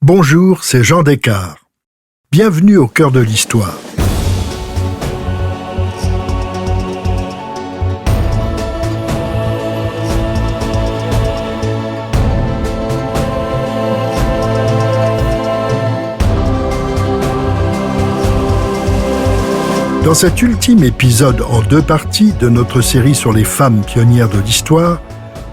Bonjour, c'est Jean Descartes. Bienvenue au cœur de l'histoire. Dans cet ultime épisode en 2 parties de notre série sur les femmes pionnières de l'histoire,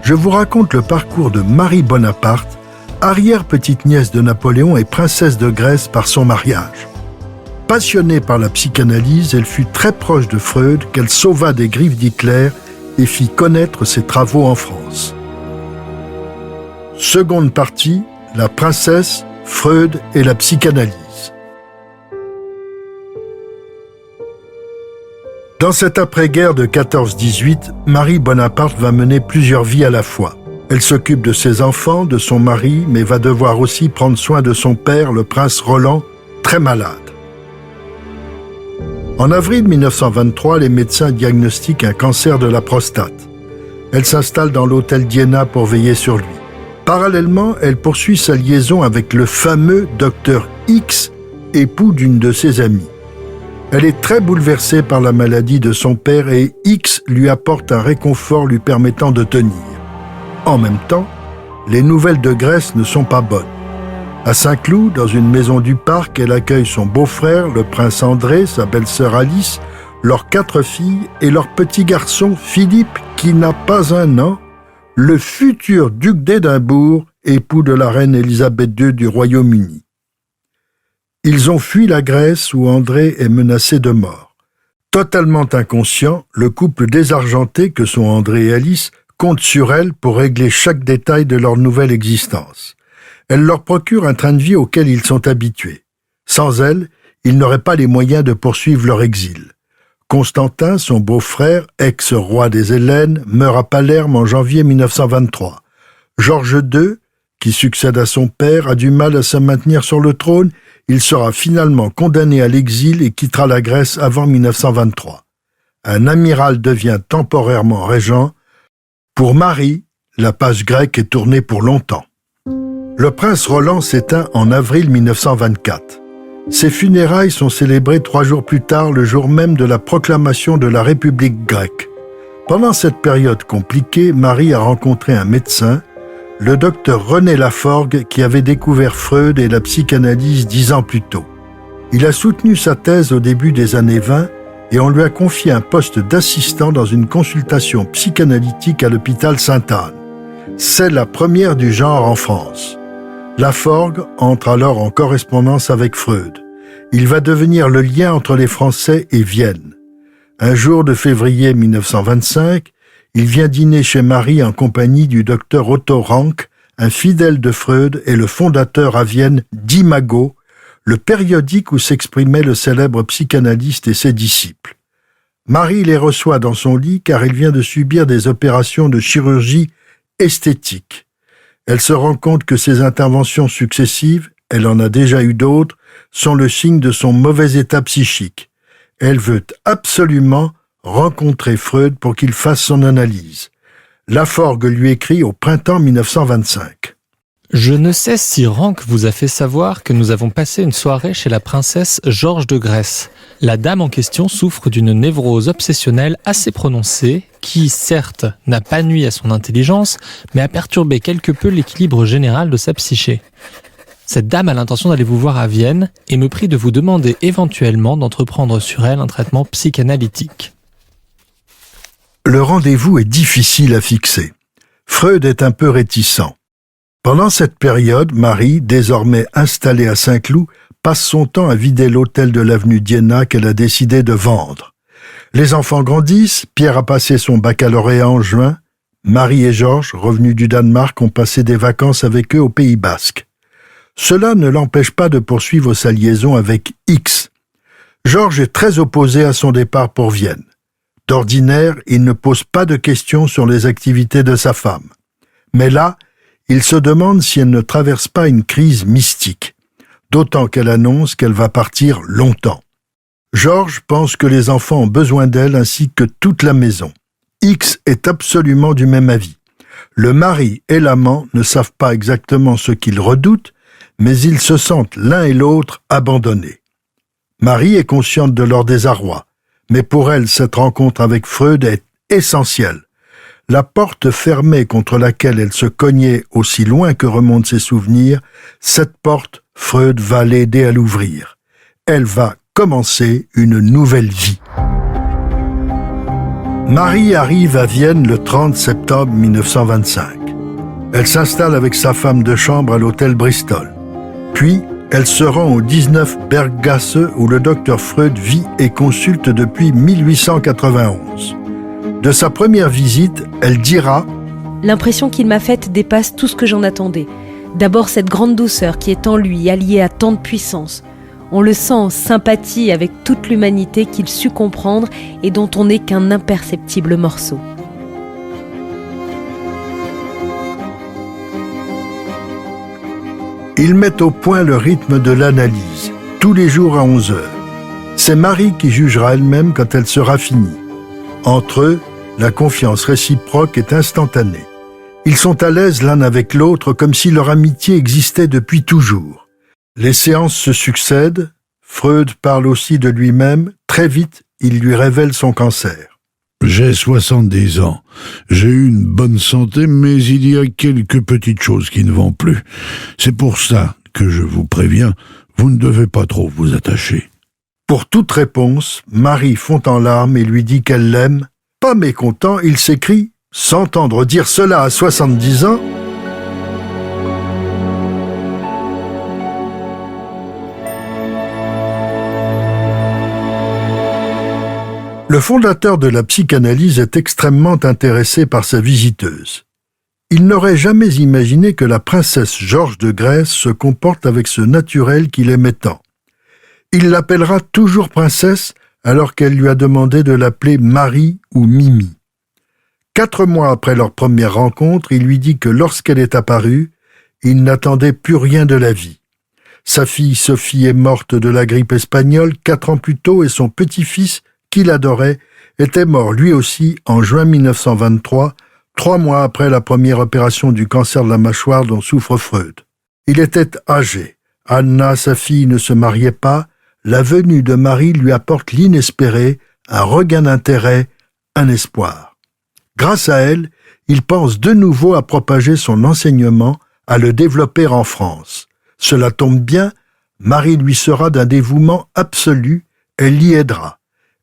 je vous raconte le parcours de Marie Bonaparte, arrière-petite-nièce de Napoléon et princesse de Grèce par son mariage. Passionnée par la psychanalyse, elle fut très proche de Freud qu'elle sauva des griffes d'Hitler et fit connaître ses travaux en France. Seconde partie, la princesse, Freud et la psychanalyse. Dans cette après-guerre de 14-18, Marie Bonaparte va mener plusieurs vies à la fois. Elle s'occupe de ses enfants, de son mari, mais va devoir aussi prendre soin de son père, le prince Roland, très malade. En avril 1923, les médecins diagnostiquent un cancer de la prostate. Elle s'installe dans l'hôtel d'Iéna pour veiller sur lui. Parallèlement, elle poursuit sa liaison avec le fameux docteur X, époux d'une de ses amies. Elle est très bouleversée par la maladie de son père et X lui apporte un réconfort lui permettant de tenir. En même temps, les nouvelles de Grèce ne sont pas bonnes. À Saint-Cloud, dans une maison du parc, elle accueille son beau-frère, le prince André, sa belle-sœur Alice, leurs 4 filles et leur petit garçon Philippe, qui n'a pas un an, le futur duc d'Édimbourg, époux de la reine Élisabeth II du Royaume-Uni. Ils ont fui la Grèce où André est menacé de mort. Totalement inconscient, le couple désargenté que sont André et Alice compte sur elle pour régler chaque détail de leur nouvelle existence. Elle leur procure un train de vie auquel ils sont habitués. Sans elle, ils n'auraient pas les moyens de poursuivre leur exil. Constantin, son beau-frère, ex-roi des Hellènes, meurt à Palerme en janvier 1923. Georges II, qui succède à son père, a du mal à se maintenir sur le trône. Il sera finalement condamné à l'exil et quittera la Grèce avant 1923. Un amiral devient temporairement régent. Pour Marie, la page grecque est tournée pour longtemps. Le prince Roland s'éteint en avril 1924. Ses funérailles sont célébrées 3 jours plus tard, le jour même de la proclamation de la République grecque. Pendant cette période compliquée, Marie a rencontré un médecin, le docteur René Laforgue, qui avait découvert Freud et la psychanalyse 10 ans plus tôt. Il a soutenu sa thèse au début des années 20 et on lui a confié un poste d'assistant dans une consultation psychanalytique à l'hôpital Sainte-Anne. C'est la première du genre en France. Laforgue entre alors en correspondance avec Freud. Il va devenir le lien entre les Français et Vienne. Un jour de février 1925, il vient dîner chez Marie en compagnie du docteur Otto Rank, un fidèle de Freud et le fondateur à Vienne d'Imago, le périodique où s'exprimait le célèbre psychanalyste et ses disciples. Marie les reçoit dans son lit car elle vient de subir des opérations de chirurgie esthétique. Elle se rend compte que ces interventions successives, elle en a déjà eu d'autres, sont le signe de son mauvais état psychique. Elle veut absolument rencontrer Freud pour qu'il fasse son analyse. Laforgue lui écrit au printemps 1925. Je ne sais si Rank vous a fait savoir que nous avons passé une soirée chez la princesse Georges de Grèce. La dame en question souffre d'une névrose obsessionnelle assez prononcée qui, certes, n'a pas nui à son intelligence, mais a perturbé quelque peu l'équilibre général de sa psyché. Cette dame a l'intention d'aller vous voir à Vienne et me prie de vous demander éventuellement d'entreprendre sur elle un traitement psychanalytique. Le rendez-vous est difficile à fixer. Freud est un peu réticent. Pendant cette période, Marie, désormais installée à Saint-Cloud, passe son temps à vider l'hôtel de l'avenue d'Iéna qu'elle a décidé de vendre. Les enfants grandissent, Pierre a passé son baccalauréat en juin, Marie et Georges, revenus du Danemark, ont passé des vacances avec eux au Pays Basque. Cela ne l'empêche pas de poursuivre sa liaison avec X. Georges est très opposé à son départ pour Vienne. D'ordinaire, il ne pose pas de questions sur les activités de sa femme. Mais là, il se demande si elle ne traverse pas une crise mystique, d'autant qu'elle annonce qu'elle va partir longtemps. Georges pense que les enfants ont besoin d'elle ainsi que toute la maison. X est absolument du même avis. Le mari et l'amant ne savent pas exactement ce qu'ils redoutent, mais ils se sentent l'un et l'autre abandonnés. Marie est consciente de leur désarroi, mais pour elle, cette rencontre avec Freud est essentielle. La porte fermée contre laquelle elle se cognait aussi loin que remontent ses souvenirs, cette porte, Freud va l'aider à l'ouvrir. Elle va commencer une nouvelle vie. Marie arrive à Vienne le 30 septembre 1925. Elle s'installe avec sa femme de chambre à l'hôtel Bristol. Puis, elle se rend au 19 Berggasse où le docteur Freud vit et consulte depuis 1891. De sa première visite, elle dira « L'impression qu'il m'a faite dépasse tout ce que j'en attendais. D'abord cette grande douceur qui est en lui, alliée à tant de puissance. On le sent en sympathie avec toute l'humanité qu'il sut comprendre et dont on n'est qu'un imperceptible morceau. » Ils mettent au point le rythme de l'analyse, tous les jours à 11 heures. C'est Marie qui jugera elle-même quand elle sera finie. Entre eux, la confiance réciproque est instantanée. Ils sont à l'aise l'un avec l'autre comme si leur amitié existait depuis toujours. Les séances se succèdent. Freud parle aussi de lui-même. Très vite, il lui révèle son cancer. J'ai 70 ans. J'ai eu une bonne santé, mais il y a quelques petites choses qui ne vont plus. C'est pour ça que je vous préviens, vous ne devez pas trop vous attacher. Pour toute réponse, Marie fond en larmes et lui dit qu'elle l'aime. Pas mécontent, il s'écrie « S'entendre dire cela à 70 ans ?» Le fondateur de la psychanalyse est extrêmement intéressé par sa visiteuse. Il n'aurait jamais imaginé que la princesse Georges de Grèce se comporte avec ce naturel qu'il aimait tant. Il l'appellera toujours princesse alors qu'elle lui a demandé de l'appeler Marie ou Mimi. 4 mois après leur première rencontre, il lui dit que lorsqu'elle est apparue, il n'attendait plus rien de la vie. Sa fille Sophie est morte de la grippe espagnole 4 ans plus tôt et son petit-fils, qu'il adorait, était mort lui aussi en juin 1923, 3 mois après la première opération du cancer de la mâchoire dont souffre Freud. Il était âgé. Anna, sa fille, ne se mariait pas. La venue de Marie lui apporte l'inespéré, un regain d'intérêt, un espoir. Grâce à elle, il pense de nouveau à propager son enseignement, à le développer en France. Cela tombe bien, Marie lui sera d'un dévouement absolu, elle l'y aidera.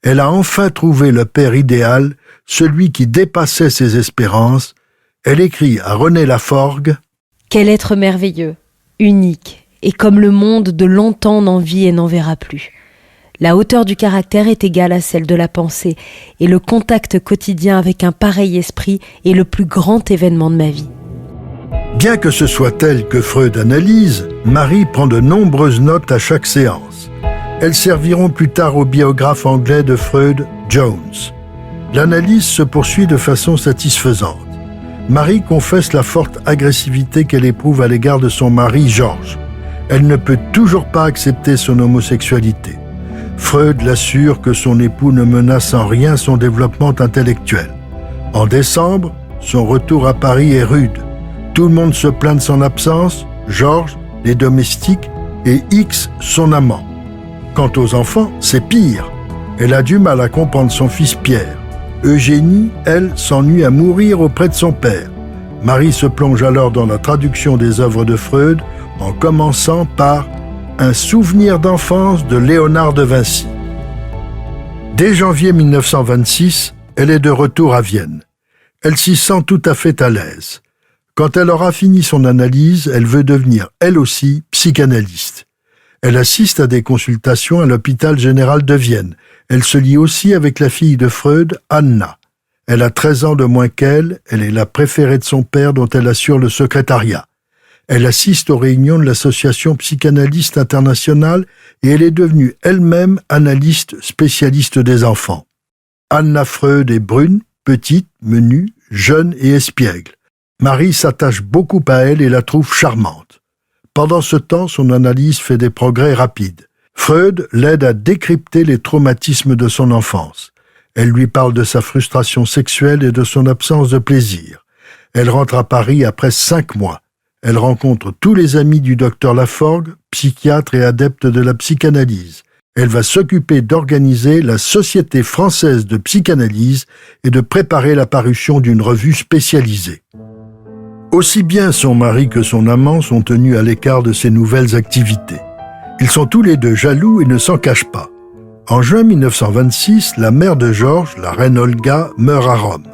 Elle a enfin trouvé le père idéal, celui qui dépassait ses espérances. Elle écrit à René Laforgue « Quel être merveilleux, unique, et comme le monde de longtemps n'en vit et n'en verra plus. La hauteur du caractère est égale à celle de la pensée, et le contact quotidien avec un pareil esprit est le plus grand événement de ma vie. » Bien que ce soit elle que Freud analyse, Marie prend de nombreuses notes à chaque séance. Elles serviront plus tard au biographe anglais de Freud, Jones. L'analyse se poursuit de façon satisfaisante. Marie confesse la forte agressivité qu'elle éprouve à l'égard de son mari, Georges. Elle ne peut toujours pas accepter son homosexualité. Freud l'assure que son époux ne menace en rien son développement intellectuel. En décembre, son retour à Paris est rude. Tout le monde se plaint de son absence, Georges, les domestiques et X, son amant. Quant aux enfants, c'est pire. Elle a du mal à comprendre son fils Pierre. Eugénie, elle, s'ennuie à mourir auprès de son père. Marie se plonge alors dans la traduction des œuvres de Freud en commençant par « Un souvenir d'enfance de Léonard de Vinci ». Dès janvier 1926, elle est de retour à Vienne. Elle s'y sent tout à fait à l'aise. Quand elle aura fini son analyse, elle veut devenir, elle aussi, psychanalyste. Elle assiste à des consultations à l'hôpital général de Vienne. Elle se lie aussi avec la fille de Freud, Anna. Elle a 13 ans de moins qu'elle, elle est la préférée de son père dont elle assure le secrétariat. Elle assiste aux réunions de l'association psychanalyste internationale et elle est devenue elle-même analyste spécialiste des enfants. Anna Freud est brune, petite, menue, jeune et espiègle. Marie s'attache beaucoup à elle et la trouve charmante. Pendant ce temps, son analyse fait des progrès rapides. Freud l'aide à décrypter les traumatismes de son enfance. Elle lui parle de sa frustration sexuelle et de son absence de plaisir. Elle rentre à Paris après 5 mois. Elle rencontre tous les amis du docteur Laforgue, psychiatre et adepte de la psychanalyse. Elle va s'occuper d'organiser la Société française de psychanalyse et de préparer la parution d'une revue spécialisée. Aussi bien son mari que son amant sont tenus à l'écart de ces nouvelles activités. Ils sont tous les deux jaloux et ne s'en cachent pas. En juin 1926, la mère de Georges, la reine Olga, meurt à Rome.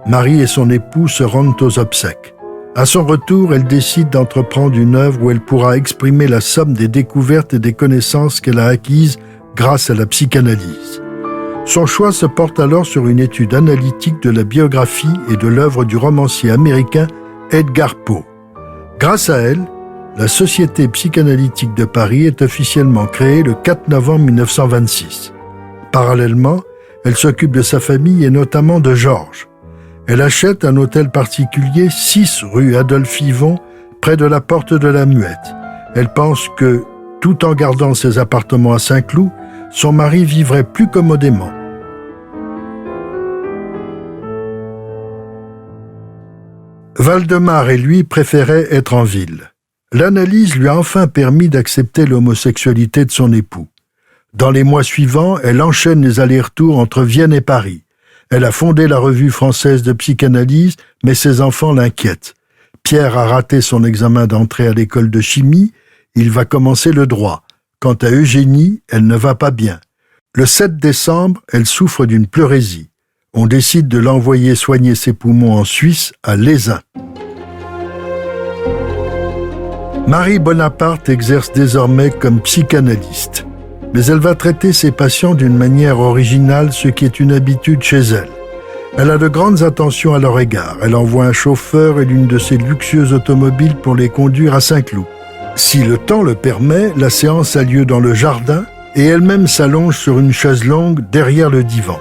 Marie et son époux se rendent aux obsèques. À son retour, elle décide d'entreprendre une œuvre où elle pourra exprimer la somme des découvertes et des connaissances qu'elle a acquises grâce à la psychanalyse. Son choix se porte alors sur une étude analytique de la biographie et de l'œuvre du romancier américain Edgar Poe. Grâce à elle, la Société psychanalytique de Paris est officiellement créée le 4 novembre 1926. Parallèlement, elle s'occupe de sa famille et notamment de Georges. Elle achète un hôtel particulier 6 rue Adolphe-Yvon, près de la porte de la Muette. Elle pense que, tout en gardant ses appartements à Saint-Cloud, son mari vivrait plus commodément. Valdemar et lui préféraient être en ville. L'analyse lui a enfin permis d'accepter l'homosexualité de son époux. Dans les mois suivants, elle enchaîne les allers-retours entre Vienne et Paris. Elle a fondé la revue française de psychanalyse, mais ses enfants l'inquiètent. Pierre a raté son examen d'entrée à l'école de chimie, il va commencer le droit. Quant à Eugénie, elle ne va pas bien. Le 7 décembre, elle souffre d'une pleurésie. On décide de l'envoyer soigner ses poumons en Suisse, à Lézin. Marie Bonaparte exerce désormais comme psychanalyste. Mais elle va traiter ses patients d'une manière originale, ce qui est une habitude chez elle. Elle a de grandes attentions à leur égard. Elle envoie un chauffeur et l'une de ses luxueuses automobiles pour les conduire à Saint-Cloud. Si le temps le permet, la séance a lieu dans le jardin et elle-même s'allonge sur une chaise longue derrière le divan.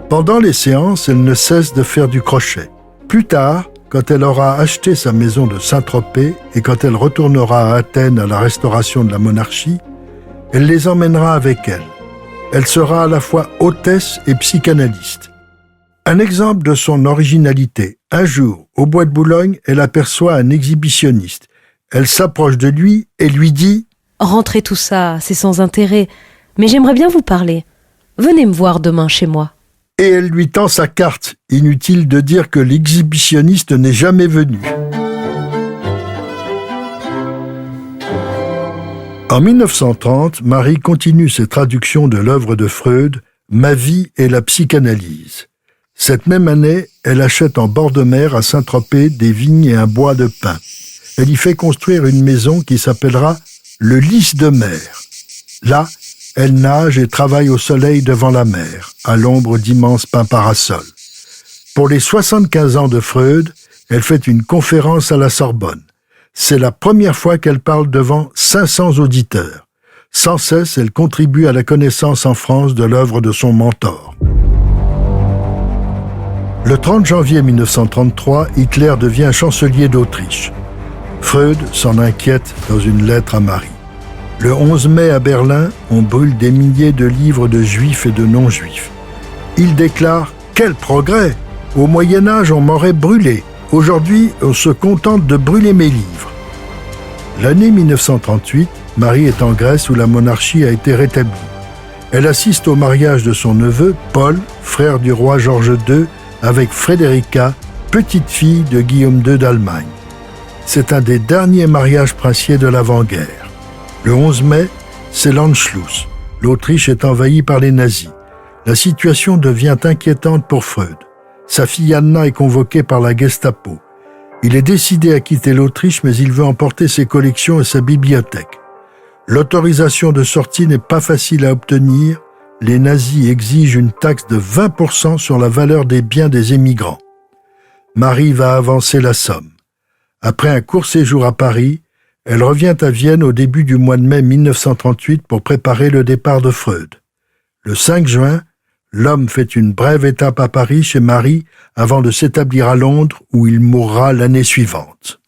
Pendant les séances, elle ne cesse de faire du crochet. Plus tard, quand elle aura acheté sa maison de Saint-Tropez et quand elle retournera à Athènes à la restauration de la monarchie, elle les emmènera avec elle. Elle sera à la fois hôtesse et psychanalyste. Un exemple de son originalité. Un jour, au bois de Boulogne, elle aperçoit un exhibitionniste. Elle s'approche de lui et lui dit « Rentrez tout ça, c'est sans intérêt, mais j'aimerais bien vous parler. Venez me voir demain chez moi. » Et elle lui tend sa carte. Inutile de dire que l'exhibitionniste n'est jamais venu. En 1930, Marie continue ses traductions de l'œuvre de Freud, Ma vie et la psychanalyse. Cette même année, elle achète en bord de mer à Saint-Tropez des vignes et un bois de pin. Elle y fait construire une maison qui s'appellera le Lys de mer. Là, elle nage et travaille au soleil devant la mer, à l'ombre d'immenses pins parasols. Pour les 75 ans de Freud, elle fait une conférence à la Sorbonne. C'est la première fois qu'elle parle devant 500 auditeurs. Sans cesse, elle contribue à la connaissance en France de l'œuvre de son mentor. Le 30 janvier 1933, Hitler devient chancelier d'Autriche. Freud s'en inquiète dans une lettre à Marie. Le 11 mai à Berlin, on brûle des milliers de livres de juifs et de non-juifs. Il déclare « Quel progrès ! Au Moyen-Âge, on m'aurait brûlé. Aujourd'hui, on se contente de brûler mes livres. » L'année 1938, Marie est en Grèce où la monarchie a été rétablie. Elle assiste au mariage de son neveu, Paul, frère du roi Georges II, avec Frédérica, petite fille de Guillaume II d'Allemagne. C'est un des derniers mariages princiers de l'avant-guerre. Le 11 mai, c'est l'Anschluss. L'Autriche est envahie par les nazis. La situation devient inquiétante pour Freud. Sa fille Anna est convoquée par la Gestapo. Il est décidé à quitter l'Autriche, mais il veut emporter ses collections et sa bibliothèque. L'autorisation de sortie n'est pas facile à obtenir. Les nazis exigent une taxe de 20% sur la valeur des biens des émigrants. Marie va avancer la somme. Après un court séjour à Paris, elle revient à Vienne au début du mois de mai 1938 pour préparer le départ de Freud. Le 5 juin, l'homme fait une brève étape à Paris chez Marie avant de s'établir à Londres où il mourra l'année suivante.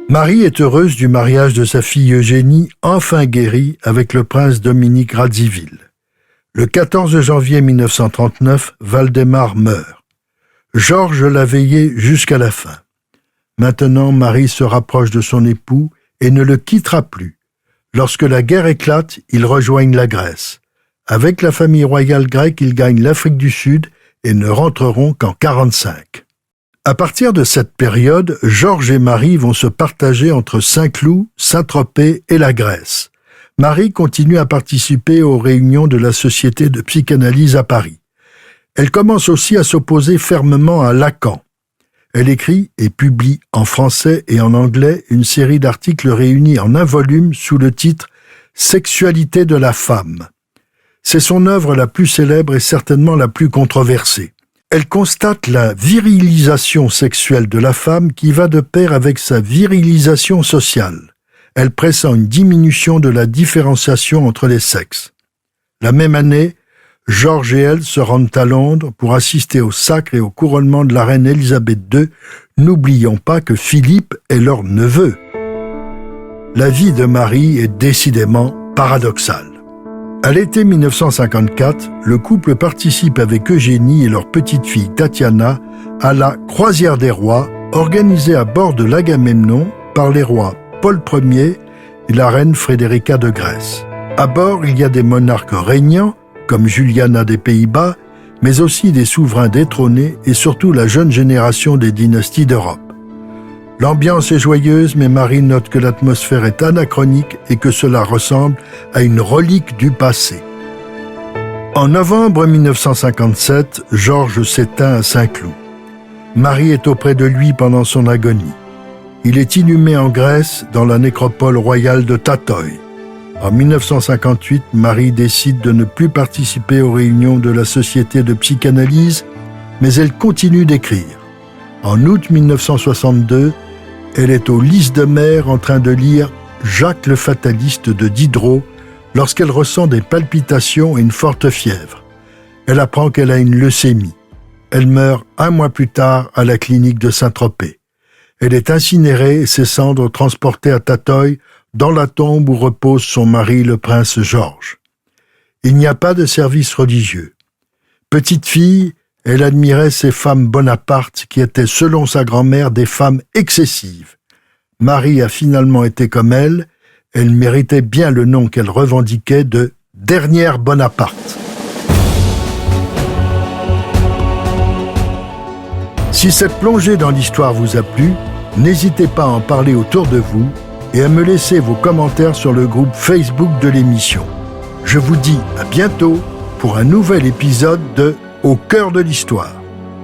Marie est heureuse du mariage de sa fille Eugénie, enfin guérie, avec le prince Dominique Radziwiłł. Le 14 janvier 1939, Valdemar meurt. Georges l'a veillé jusqu'à la fin. Maintenant, Marie se rapproche de son époux et ne le quittera plus. Lorsque la guerre éclate, ils rejoignent la Grèce. Avec la famille royale grecque, ils gagnent l'Afrique du Sud et ne rentreront qu'en 1945. À partir de cette période, Georges et Marie vont se partager entre Saint-Cloud, Saint-Tropez et la Grèce. Marie continue à participer aux réunions de la Société de psychanalyse à Paris. Elle commence aussi à s'opposer fermement à Lacan. Elle écrit et publie en français et en anglais une série d'articles réunis en un volume sous le titre « Sexualité de la femme ». C'est son œuvre la plus célèbre et certainement la plus controversée. Elle constate la virilisation sexuelle de la femme qui va de pair avec sa virilisation sociale. Elle pressent une diminution de la différenciation entre les sexes. La même année, Georges et elle se rendent à Londres pour assister au sacre et au couronnement de la reine Élisabeth II. N'oublions pas que Philippe est leur neveu. La vie de Marie est décidément paradoxale. À l'été 1954, le couple participe avec Eugénie et leur petite-fille Tatiana à la Croisière des Rois, organisée à bord de l'Agamemnon par les rois Paul Ier et la reine Frédérica de Grèce. À bord, il y a des monarques régnants, comme Juliana des Pays-Bas, mais aussi des souverains détrônés et surtout la jeune génération des dynasties d'Europe. L'ambiance est joyeuse, mais Marie note que l'atmosphère est anachronique et que cela ressemble à une relique du passé. En novembre 1957, Georges s'éteint à Saint-Cloud. Marie est auprès de lui pendant son agonie. Il est inhumé en Grèce, dans la nécropole royale de Tatoi. En 1958, Marie décide de ne plus participer aux réunions de la Société de psychanalyse, mais elle continue d'écrire. En août 1962, elle est au Lys de Mer en train de lire Jacques le Fataliste de Diderot lorsqu'elle ressent des palpitations et une forte fièvre. Elle apprend qu'elle a une leucémie. Elle meurt 1 mois plus tard à la clinique de Saint-Tropez. Elle est incinérée et ses cendres transportées à Tatoi, dans la tombe où repose son mari, le prince Georges. Il n'y a pas de service religieux. Petite fille, elle admirait ces femmes Bonaparte qui étaient, selon sa grand-mère, des femmes excessives. Marie a finalement été comme elle méritait bien le nom qu'elle revendiquait de « dernière Bonaparte ». Si cette plongée dans l'histoire vous a plu, n'hésitez pas à en parler autour de vous et à me laisser vos commentaires sur le groupe Facebook de l'émission. Je vous dis à bientôt pour un nouvel épisode de Au cœur de l'histoire.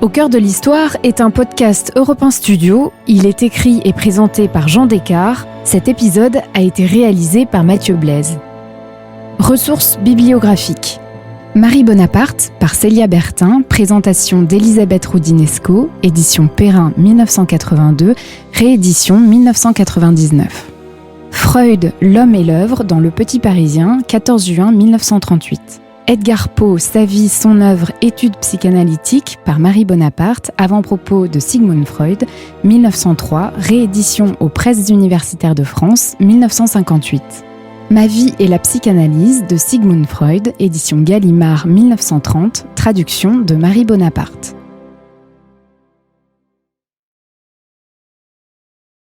Au cœur de l'histoire est un podcast Europe 1 Studio. Il est écrit et présenté par Jean Descartes. Cet épisode a été réalisé par Mathieu Blaise. Ressources bibliographiques. Marie Bonaparte par Célia Bertin, présentation d'Elisabeth Roudinesco, édition Perrin 1982, réédition 1999. Freud, l'homme et l'œuvre dans Le Petit Parisien, 14 juin 1938. Edgar Poe, sa vie, son œuvre, études psychanalytiques par Marie Bonaparte, avant-propos de Sigmund Freud, 1903, réédition aux Presses universitaires de France, 1958. Ma vie et la psychanalyse de Sigmund Freud, édition Gallimard 1930, traduction de Marie Bonaparte.